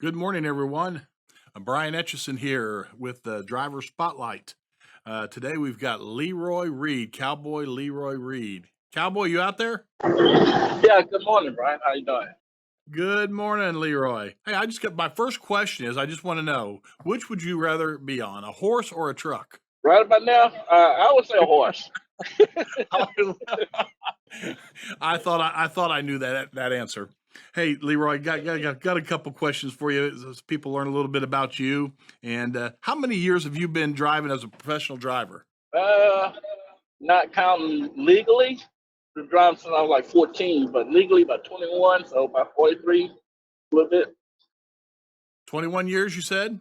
Good morning, everyone. I'm Brian Ecthison here with the Driver Spotlight. Today we've got Leeroy Reed, Cowboy Leeroy Reed. Cowboy, you out there? Yeah, good morning, Brian. How you doing? Good morning, Leeroy. Hey, I just got my first question is I just want to know, which would you rather be on, a horse or a truck? Right about now, I would say a horse. I thought I knew that answer. Hey, Leroy, got a couple questions for you as people learn a little bit about you. And how many years have you been driving as a professional driver? Uh, Not counting legally, been driving since I was like 14, but legally about 21, so about 43, a little bit. 21 years, you said?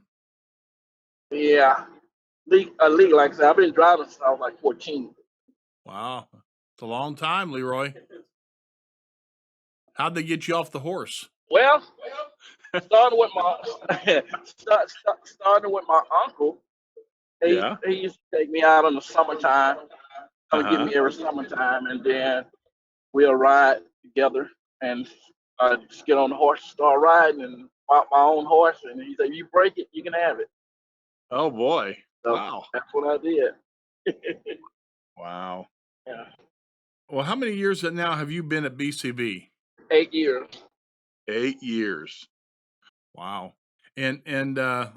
Yeah, legal, like I said, I've been driving since I was like 14. Wow, it's a long time, Leroy. How'd they get you off the horse? Well, starting with my starting with my uncle. He Yeah. he used to take me out in the summertime, come and get Uh-huh. me every summertime, and then we'll ride together and just get on the horse, start riding, and mount my own horse. And he said, "If you break it, you can have it." Oh boy. So Wow. that's what I did. Wow. Yeah, Well, how many years now have you been at BCB? 8 years. 8 years. Wow. And uh,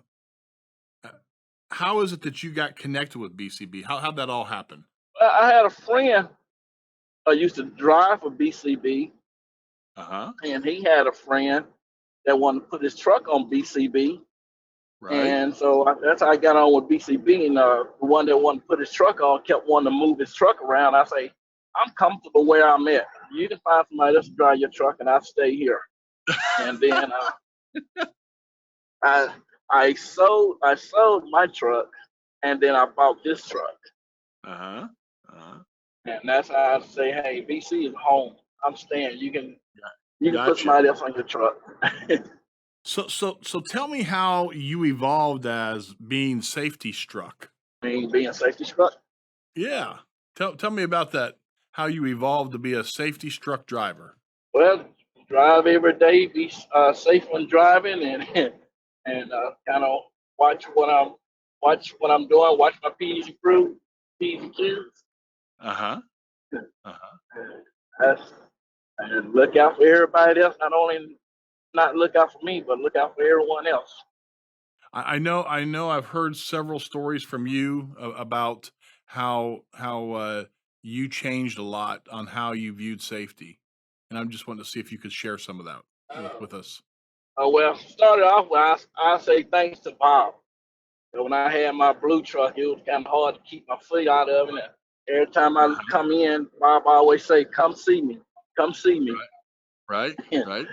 how is it that you got connected with BCB? How'd that all happen? I had a friend I used to drive for BCB, Uh-huh. and he had a friend that wanted to put his truck on BCB. Right. And so that's how I got on with BCB. And the one that wanted to put his truck on kept wanting to move his truck around. I say, I'm comfortable where I'm at. You can find somebody else to drive your truck, and I'll stay here. And then I I sold my truck, and then I bought this truck. Uh-huh. Uh-huh. And that's how I say, hey, BC is home. I'm staying. You can put Gotcha. somebody else on your truck. So tell me how you evolved as being safety struck. Being safety struck. Yeah. Tell me about that. How you evolved to be a safety struck driver. Well, drive every day, be safe when driving, and and kind of watch what I'm doing, watch my P's and P's and Q's. Uh-huh. Uh-huh. That's, and look out for everybody else. Not look out for me, but look out for everyone else. I know I've heard several stories from you about how you changed a lot on how you viewed safety. And I'm just wanting to see if you could share some of that with us. Well, started off with I say thanks to Bob. When I had my blue truck, it was kind of hard to keep my foot out of it. Every time I Uh-huh. come in, Bob always say, "Come see me, come see me." Right, right.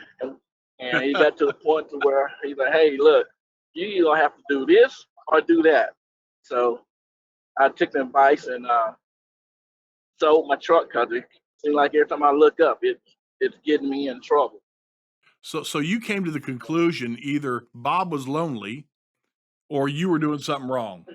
And he got to the point to where he's like, "Hey, look, you either have to do this or do that." So I took the advice and sold my truck because it seemed like every time I look up, it's getting me in trouble. So you came to the conclusion either Bob was lonely or you were doing something wrong.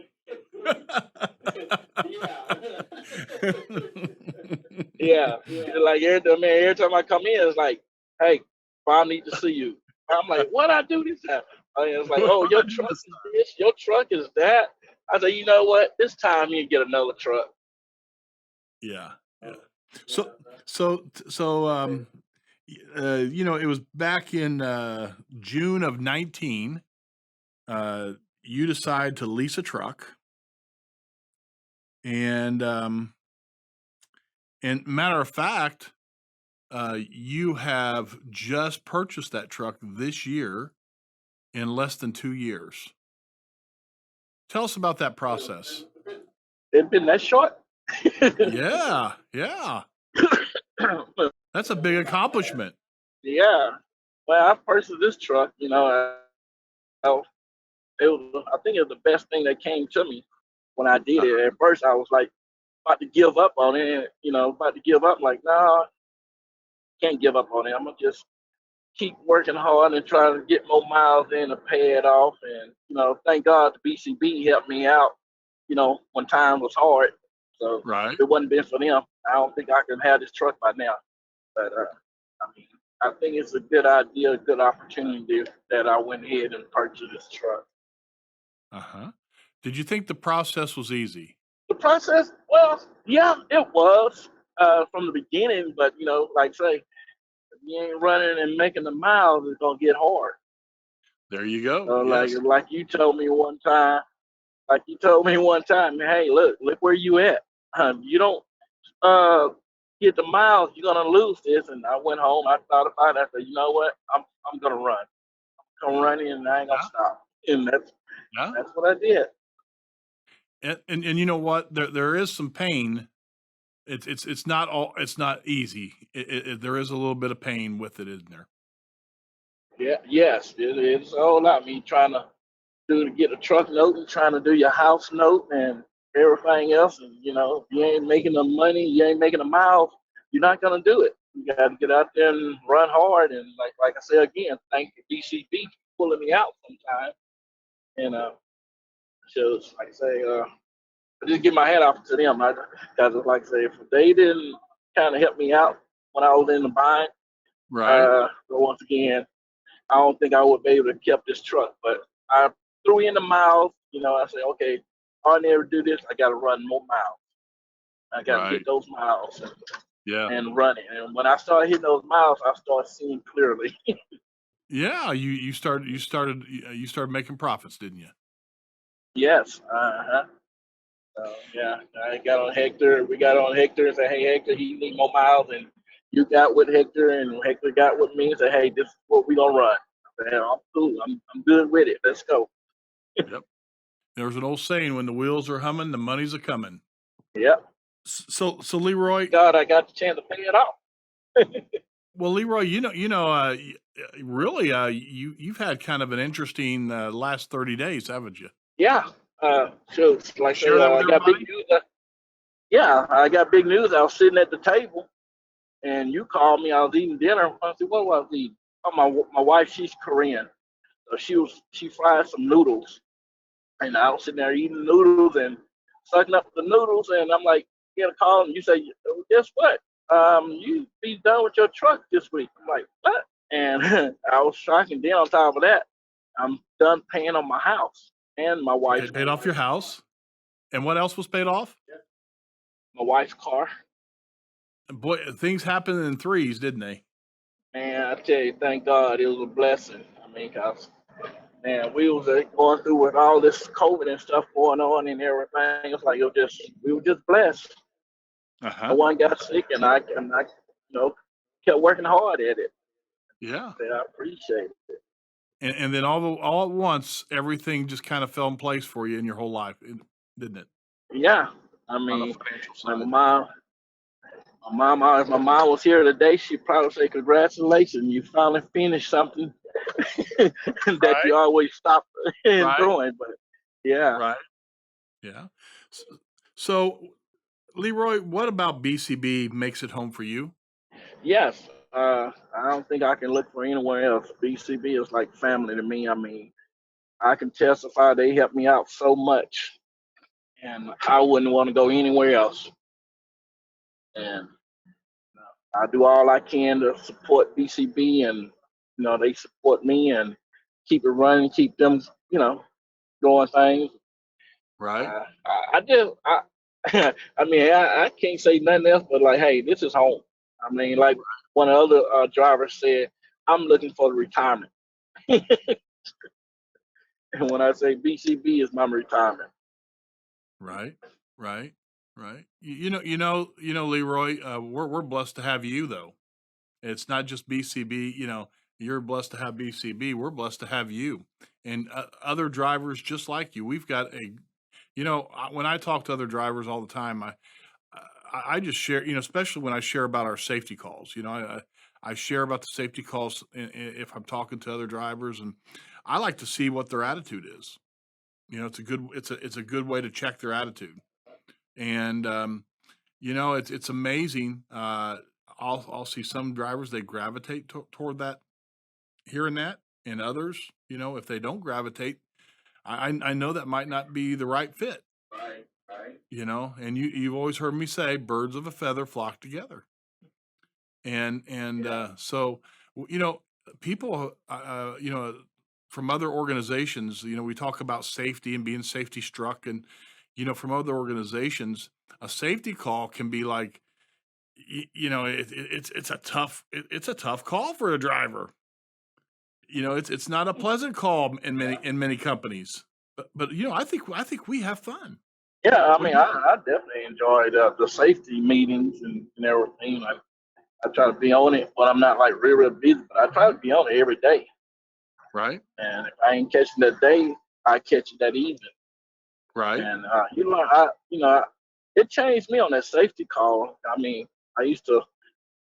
Yeah, like every time I come in, it's like, "Hey, Bob, I need to see you." I'm like, "What I do this time?" And it's like, "Oh, your truck is this, your truck is that." I said, "You know what? This time you get another truck." Yeah, yeah. So it was back in June of 19. Uh, you decide to lease a truck, and matter of fact, you have just purchased that truck this year in less than 2 years. Tell us about that process. It's been that short. Yeah, yeah. That's a big accomplishment. Yeah. Well, I purchased this truck. I think it was the best thing that came to me when I did Uh, it. At first, I was like about to give up on it. And, about to give up. Like, no, can't give up on it. I'm gonna just keep working hard and try to get more miles in to pay it off. And thank God the BCB helped me out. When time was hard. So right. if it wasn't been for them, I don't think I could have this truck by now. But I mean, I think it's a good idea, a good opportunity that I went ahead and purchased this truck. Uh-huh. Did you think the process was easy? The process, well, yeah, it was from the beginning, but like say, if you ain't running and making the miles, it's gonna get hard. There you go. So like Yes. like you told me one time, hey, look where you at. You don't uh get the miles, you're gonna lose this. And I went home, I thought about it, I said, you know what? I'm gonna run. I'm running and I ain't gonna Yeah. stop. And Yeah. that's what I did. And you know what? There is some pain. It's not all. It's not easy. There is a little bit of pain with it, isn't there? Yeah, yes, it's a whole lot. Me trying to get a truck note and trying to do your house note and everything else. And if you ain't making the money, you ain't making the miles, you're not gonna do it. You got to get out there and run hard. And like I said again, thank you BCB for pulling me out sometime. And shows like I say, I just give my hat off to them. Because like I say, if they didn't kind of help me out when I was in the bind, Right. but once again, I don't think I would be able to keep this truck. But I threw in the miles. I say, okay, I never do this. I got to run more miles. I got to Right. hit those miles Yeah. and run it. And when I started hitting those miles, I started seeing clearly. Yeah. You started making profits, didn't you? Yes. Uh-huh. Yeah, I got on Hector. We got on Hector and said, hey, Hector, he need more miles. And you got with Hector, and Hector got with me and said, hey, this is what we going to run. I said, I'm cool. I'm good with it. Let's go. Yep. There's an old saying: "When the wheels are humming, the money's a coming." Yep. So Leroy, God, I got the chance to pay it off. well, Leroy, really, you've had kind of an interesting last 30 days, haven't you? Yeah. So, like I say, Share that with I got big everybody. news. Yeah, I got big news. I was sitting at the table, and you called me. I was eating dinner. I said, "What was I eating?" Oh, my wife, she's Korean, so she fried some noodles, and I was sitting there eating noodles and sucking up the noodles, and I'm like, get a call, and you say, "Oh, guess what? You be done with your truck this week." I'm like, "What?" And I was shocked. And then on top of that, I'm done paying on my house and my Okay, wife's paid off your house, and what else was paid off? car. Boy, things happen in threes, didn't they? Man, I tell you, thank God it was a blessing. I mean, cause man, we was going through with all this COVID and stuff going on and everything. It's like we were just blessed. Uh No huh. one got sick, and I kept working hard at it. Yeah. I appreciate it. And then all at once, everything just kind of fell in place for you in your whole life, didn't it? Yeah, I On the mean, financial like side. if my mom was here today, she'd probably say, "Congratulations, you finally finished something that Right. you always stop Right. doing." But yeah, Right. Yeah. S- So, Leroy, what about BCB makes it home for you? yes, I don't think I can look for anywhere else. BCB is like family to me. I mean, I can testify they helped me out so much, and I wouldn't want to go anywhere else. And I do all I can to support BCB, and they support me and keep it running, keep them, doing things. Right. I just, I mean, I can't say nothing else but like, hey, this is home. I mean, like one of the other drivers said, I'm looking for the retirement. And when I say BCB is my retirement. Right. Right. Right. Leroy, we're blessed to have you though. It's not just BCB, you're blessed to have BCB. We're blessed to have you and other drivers just like you. We've got when I talk to other drivers all the time, I just share, especially when I share about our safety calls. I share about the safety calls if I'm talking to other drivers, and I like to see what their attitude is. It's a good way to check their attitude, and it's amazing. I'll see some drivers, they gravitate toward that, hearing that, and others, if they don't gravitate, I know that might not be the right fit. Right, right. And you've always heard me say birds of a feather flock together. And Yeah. so You know, people, from other organizations, we talk about safety and being safety struck, and from other organizations, a safety call can be like, it's a tough call for a driver. It's not a pleasant call in many companies, but I think we have fun. Yeah, I What mean, do you I definitely enjoy the safety meetings and everything. I try to be on it, but I'm not like real busy. But I try to be on it every day. right, And if I ain't catching that day, I catch it that evening. right. And it changed me on that safety call. I mean, I used to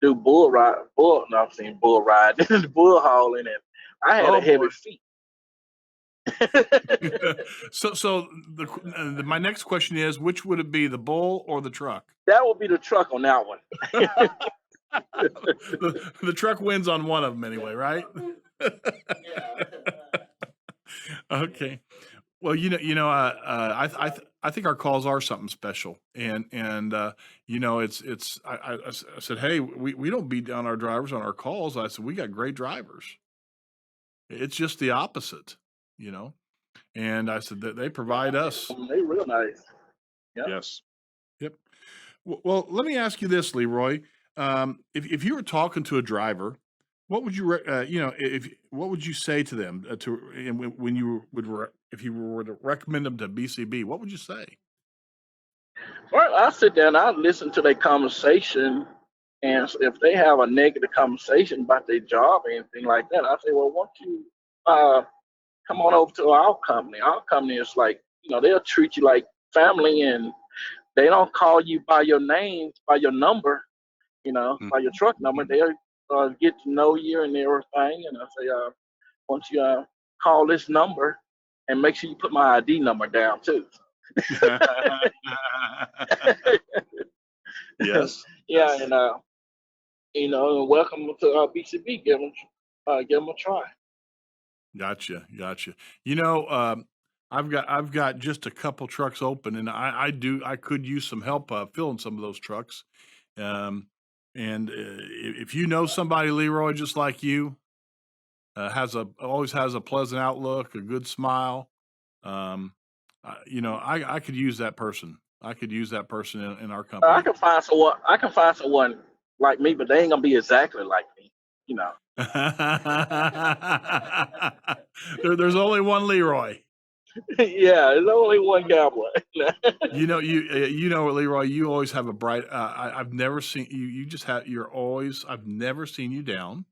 do no, I'm saying bull ride, bull hauling, and I had a Oh heavy boy. feet. So my next question is, which would it be, the bull or the truck? That would be the truck on that one. The truck wins on one of them anyway, right? Okay. Well, I think our calls are something special, and I said, hey, we don't beat down our drivers on our calls. I said we got great drivers. It's just the opposite, you know. And I said that they provide us. They real nice. Yeah. Yes. Yep. Well, let me ask you this, Leroy. If you were talking to a driver, what would you, if what would you say to them and when you if you were to recommend them to BCB, what would you say? Well, I sit down, I listen to their conversation, and if they have a negative conversation about their job or anything like that, I say, well, why don't you uh, come on over to our company? Our company is like, they'll treat you like family, and they don't call you by your name, by your number, by your truck number. Mhm. They'll get to know you and everything. And I say, why don't you call this number and make sure you put my ID number down too. Yes. Yeah, Yes. and welcome to BCB. Give them a try. Gotcha. Gotcha. You know, I've got just a couple trucks open, and I could use some help filling some of those trucks. Um, and if you know somebody, Leroy, just like you, always has a pleasant outlook, a good smile. Um, I could use that person. I could use that person in our I company. can find someone. I can find someone like me, but they ain't gonna be exactly like me. You know. There's only one Leroy. Yeah, there's only one cowboy. Leroy, you always have a bright. I've never seen you. You just have. You're always. I've never seen you down.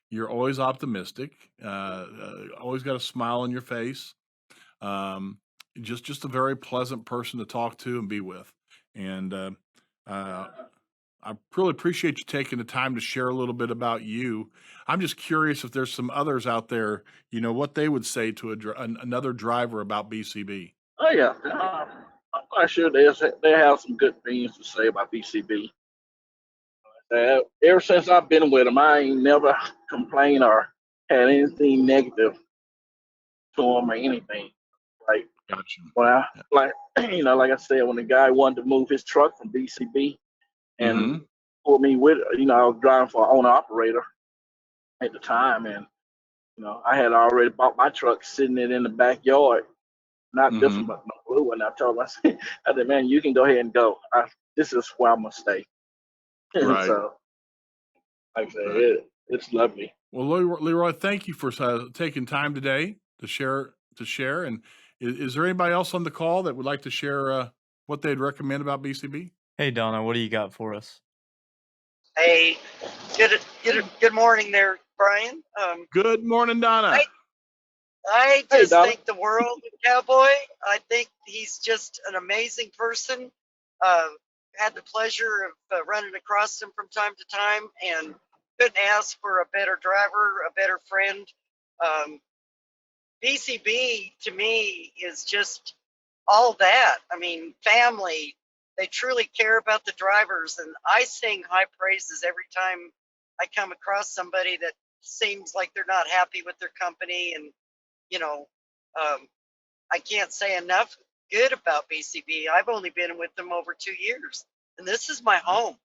You're always optimistic. Always got a smile on your face. Um, just a very pleasant person to talk to and be with. And uh, I really appreciate you taking the time to share a little bit about you. I'm just curious if there's some others out there, what they would say to another driver about BCB. Oh yeah, I'm quite sure they have some good things to say about BCB. Ever since I've been with them, I ain't never complained or had anything negative to them or anything. Like Gotcha. when I Yeah. like like I said, when the guy wanted to move his truck from BCB and Mm-hmm. pulled me with, I was driving for an owner operator at the time, and I had already bought my truck, sitting it in the backyard. Not this one, Mm-hmm. but my blue one. I told him, I said, man, you can go ahead and go. This is where I'm gonna stay. Right. So, like I said, Right. it's lovely. Well, Leroy, thank you for taking time today to share. And is there anybody else on the call that would like to share what they'd recommend about BCB? Hey Donna, what do you got for us? Hey, good morning there, Brian. Good morning, Donna. I Hey, just Donna. think the world of Cowboy. I think he's just an amazing person. Uh, had the pleasure of running across him from time to time, and couldn't ask for a better driver, a better friend. Um, BCB to me is just all that. I mean, family. They truly care about the drivers, and I sing high praises every time I come across somebody that seems like they're not happy with their company. And you know, um, I can't say enough good about BCB. I've only been with them over 2 years, and this is my home.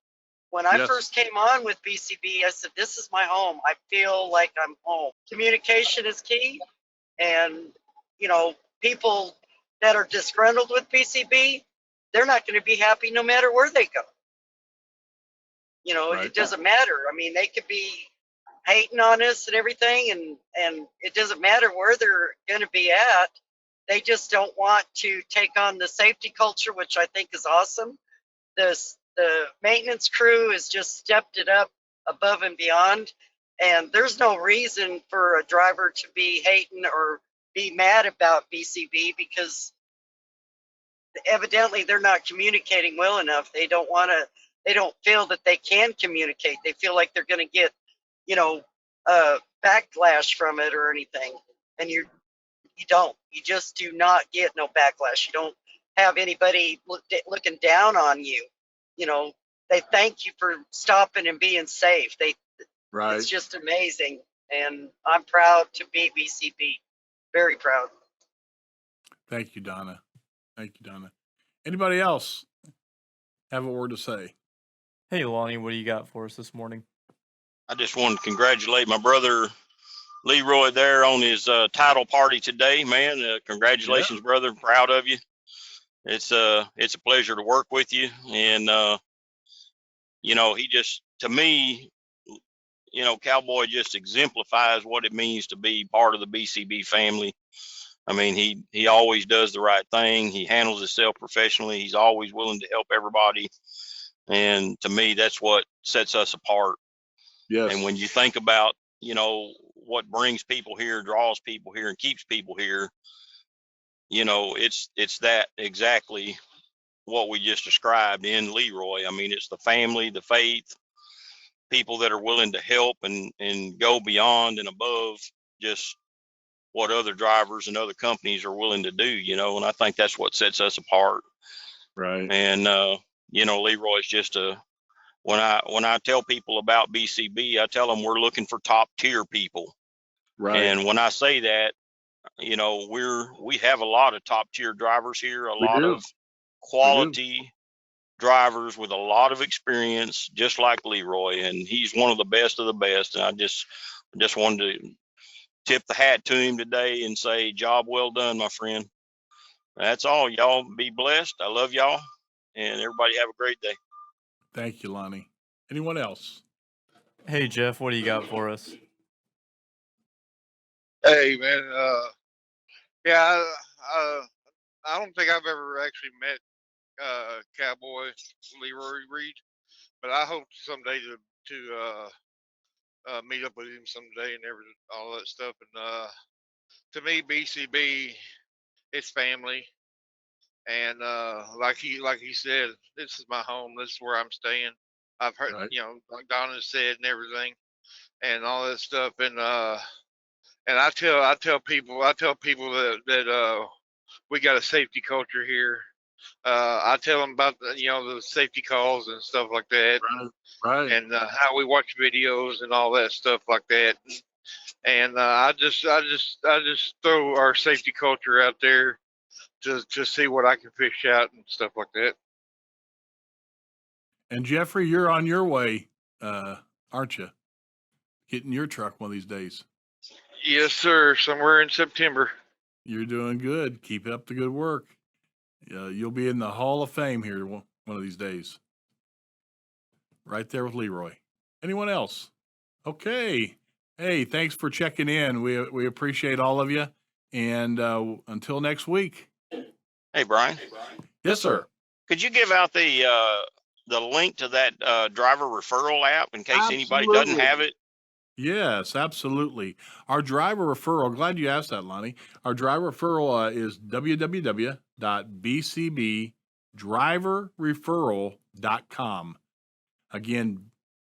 When I Yes. first came on with BCB, I said, this is my home. I feel like I'm home. Communication is key. And, you know, people that are disgruntled with BCB, they're not going to be happy no matter where they go. You know, Right. it doesn't matter. I mean, they could be hating on us and everything, and it doesn't matter where they're going to be at. They just don't want to take on the safety culture, which I think is awesome. The maintenance crew has just stepped it up above and beyond, and there's no reason for a driver to be hating or be mad about BCB because evidently they're not communicating well enough. They don't feel that they can communicate. They feel like they're going to get, you know, backlash from it or anything. And you don't. You just do not get no backlash. You don't have anybody looking down on you. You know, they thank you for stopping and being safe. Right. It's just amazing. And I'm proud to be BCB. Very proud. Thank you, Donna. Thank you, Donna. Anybody else have a word to say? Hey, Lonnie, what do you got for us this morning? I just wanted to congratulate my brother Leeroy there on his title party today, man. Congratulations, brother. Proud of you. It's a pleasure to work with you. And, you know, he just, to me, you know, Cowboy just exemplifies what it means to be part of the BCB family. I mean, he always does the right thing. He handles himself professionally. He's always willing to help everybody. And to me, that's what sets us apart. Yes. And when you think about, you know, what brings people here, draws people here, and keeps people here, you know, it's that exactly what we just described in Leeroy. I mean, it's the family, the faith, people that are willing to help and go beyond and above just what other drivers and other companies are willing to do, you know, and I think that's what sets us apart. Right. And, you know, Leeroy's just when I tell people about BCB, I tell them we're looking for top tier people. Right. And when I say that, you know, we have a lot of top tier drivers here, a lot of quality drivers with a lot of experience, just like Leeroy, and he's one of the best of the best. And I just wanted to tip the hat to him today and say, job well done, my friend. That's all. Y'all be blessed. I love y'all, and everybody have a great day. Thank you, Lonnie. Anyone else? Hey, Jeff, what do you got for us? Hey, man. Yeah, I don't think I've ever actually met Cowboy Leeroy Reed, but I hope someday to meet up with him someday and all that stuff. And to me, BCB, it's family, and like he said, this is my home. This is where I'm staying. I've heard, Right. you know, like Donna said and everything, and all that stuff. And I tell people that we got a safety culture here. I tell them about the safety calls and stuff like that, Right. and how we watch videos and all that stuff like that. And I just throw our safety culture out there to see what I can fish out and stuff like that. And Jeffrey, you're on your way, aren't you? Getting your truck one of these days. Yes, sir. Somewhere in September. You're doing good. Keep up the good work. You'll be in the Hall of Fame here one of these days. Right there with Leeroy. Anyone else? Okay. Hey, thanks for checking in. We appreciate all of you. And until next week. Hey, Brian. Yes, sir. Could you give out the link to that driver referral app in case anybody doesn't have it? Yes, absolutely. Our driver referral, glad you asked that, Lonnie. Our driver referral is www.bcbdriverreferral.com. Again,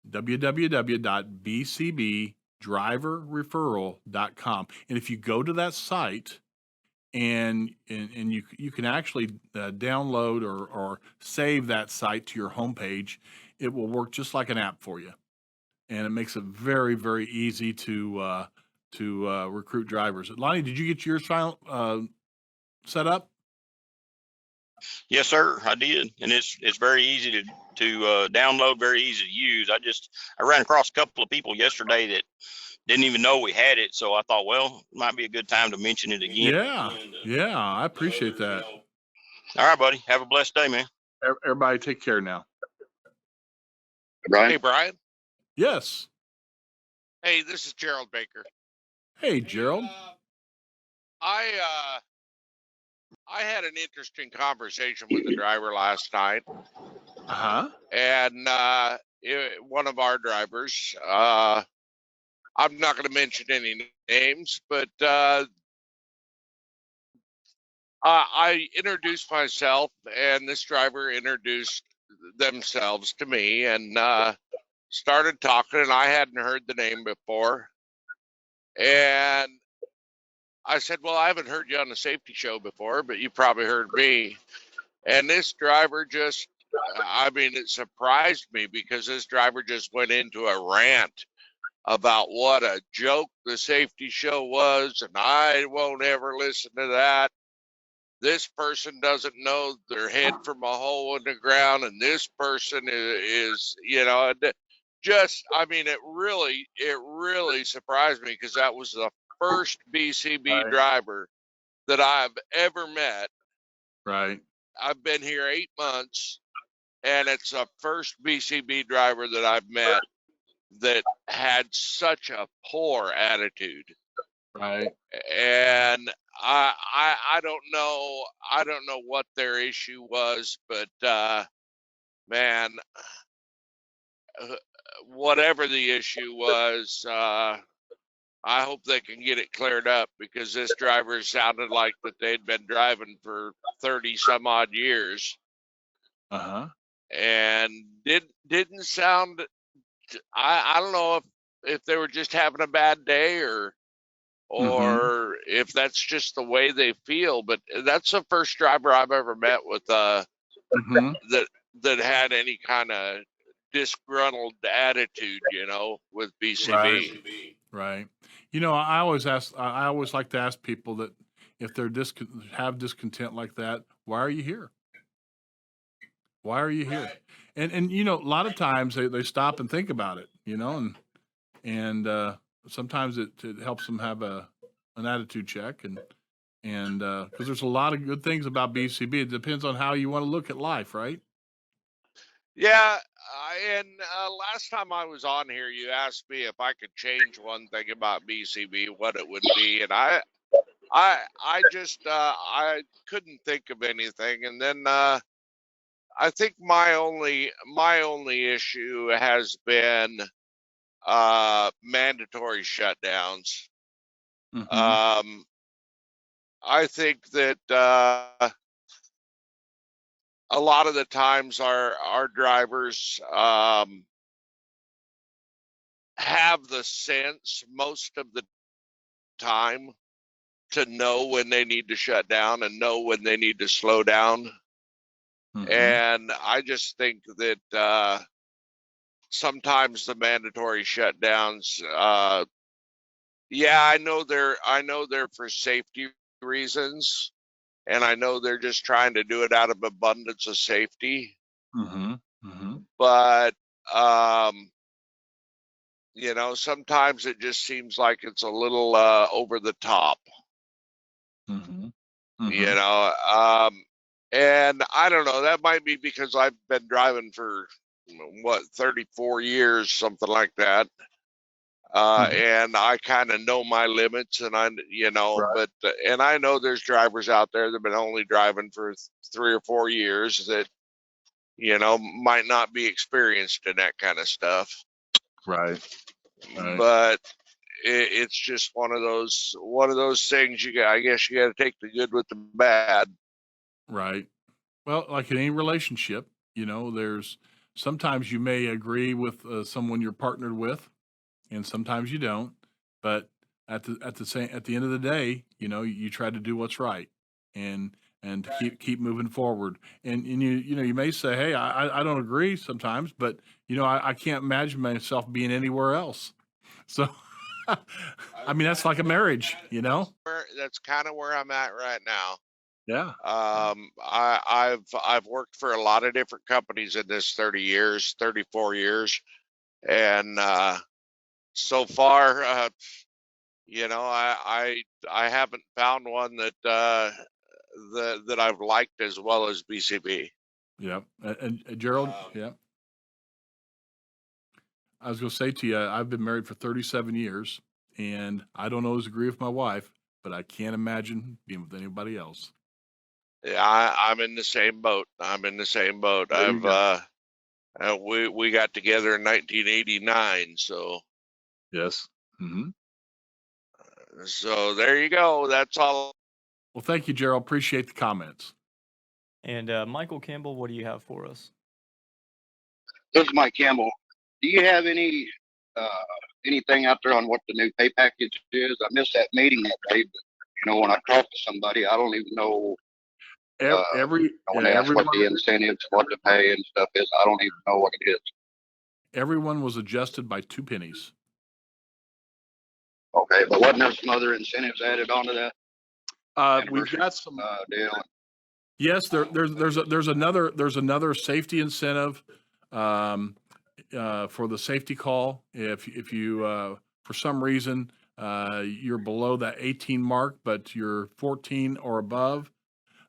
www.bcbdriverreferral.com. And if you go to that site, and you can actually download or save that site to your homepage, it will work just like an app for you. And it makes it very, very easy to recruit drivers. Lonnie, did you get yours set up? Yes, sir, I did, and it's very easy to download, very easy to use. I ran across a couple of people yesterday that didn't even know we had it, so I thought, well, it might be a good time to mention it again. Yeah, I appreciate that. All right, buddy. Have a blessed day, man. Everybody take care now. Hey, Brian. Yes. Hey, this is Gerald Baker. Hey, Gerald. I had an interesting conversation with the driver last night, and one of our drivers. I'm not going to mention any names, but I introduced myself, and this driver introduced themselves to me, and started talking, and I hadn't heard the name before, and I said, well, I haven't heard you on the safety show before, but you probably heard me. And this driver just, it surprised me because this driver just went into a rant about what a joke the safety show was, and I won't ever listen to that. This person doesn't know their head from a hole in the ground, and this person is it really surprised me because that was the first BCB driver that I've ever met. Right. I've been here 8 months, and it's the first BCB driver that I've met that had such a poor attitude. Right. And I don't know what their issue was, but man, whatever the issue was, I hope they can get it cleared up because this driver sounded like that they'd been driving for 30 some odd years. And didn't sound, I don't know if they were just having a bad day or if that's just the way they feel, but that's the first driver I've ever met with that had any kind of disgruntled attitude, with BCB. Right. I always like to ask people that if they're have discontent like that, why are you here? Why are you here? And a lot of times they stop and think about it, and sometimes it helps them have an attitude check and because there's a lot of good things about BCB. It depends on how you want to look at life, right? Yeah, and last time I was on here, you asked me if I could change one thing about BCB, what it would be, and I just I couldn't think of anything, and then I think my only issue has been mandatory shutdowns. I think that a lot of the times our drivers have the sense most of the time to know when they need to shut down and know when they need to slow down. And I just think that sometimes the mandatory shutdowns, I know they're for safety reasons, and I know they're just trying to do it out of abundance of safety. But sometimes it just seems like it's a little over the top. And I don't know, that might be because I've been driving for 34 years, something like that. And I kind of know my limits, and but and I know there's drivers out there that have been only driving for 3 or 4 years that might not be experienced in that kind of stuff. Right. But it's just one of those things I guess you got to take the good with the bad. Right. Well, like in any relationship, there's sometimes you may agree with someone you're partnered with, and sometimes you don't. But at the end of the day, you try to do what's right, and to keep moving forward. And you may say, hey, I don't agree sometimes, but I can't imagine myself being anywhere else. So, I mean, that's like a marriage, That's kind of where I'm at right now. Yeah. I've worked for a lot of different companies in this 30 years, 34 years, and so far, I haven't found one that I've liked as well as BCB. Yeah. And Gerald, yeah. I was going to say to you, I've been married for 37 years, and I don't always agree with my wife, but I can't imagine being with anybody else. Yeah, I'm in the same boat. I'm in the same boat. There you go. We got together in 1989, so Yes. Hmm. there you go. That's all. Well, thank you, Gerald. Appreciate the comments. And Michael Campbell, what do you have for us? This is Mike Campbell. Do you have uh, anything out there on what the new pay package is? I missed that meeting that day, but when I talk to somebody, I don't even know. When they ask what the incentives, what the pay and stuff is, I don't even know what it is. Everyone was adjusted by 2 pennies. Okay, but wasn't there some other incentives added onto that? We've got some deal. Yes, there's another safety incentive for the safety call. If you for some reason you're below that 18 mark, but you're 14 or above,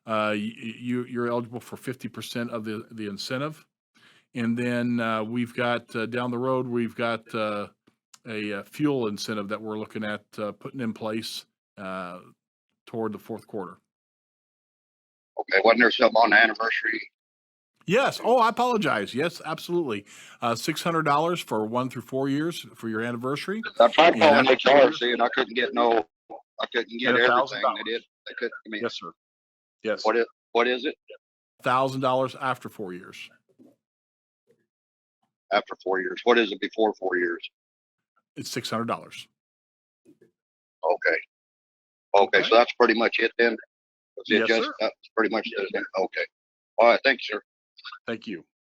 you're eligible for 50% of the incentive. And then we've got down the road, we've got a fuel incentive that we're looking at putting in place toward the fourth quarter. Okay, wasn't there something on the anniversary? Yes. Oh, I apologize. Yes, absolutely. $600 for 1 through 4 years for your anniversary. I tried calling after 4 HR, years, seeing I couldn't get and everything. $1,000. They did. They couldn't. I mean, Yes, sir. Yes. what is it $1,000 after 4 years. after 4 years? What is it before 4 years? It's $600. Okay. Okay, so that's pretty much it then. Yes, sir. That's pretty much it then. Okay. All right. Thanks, sir. Thank you.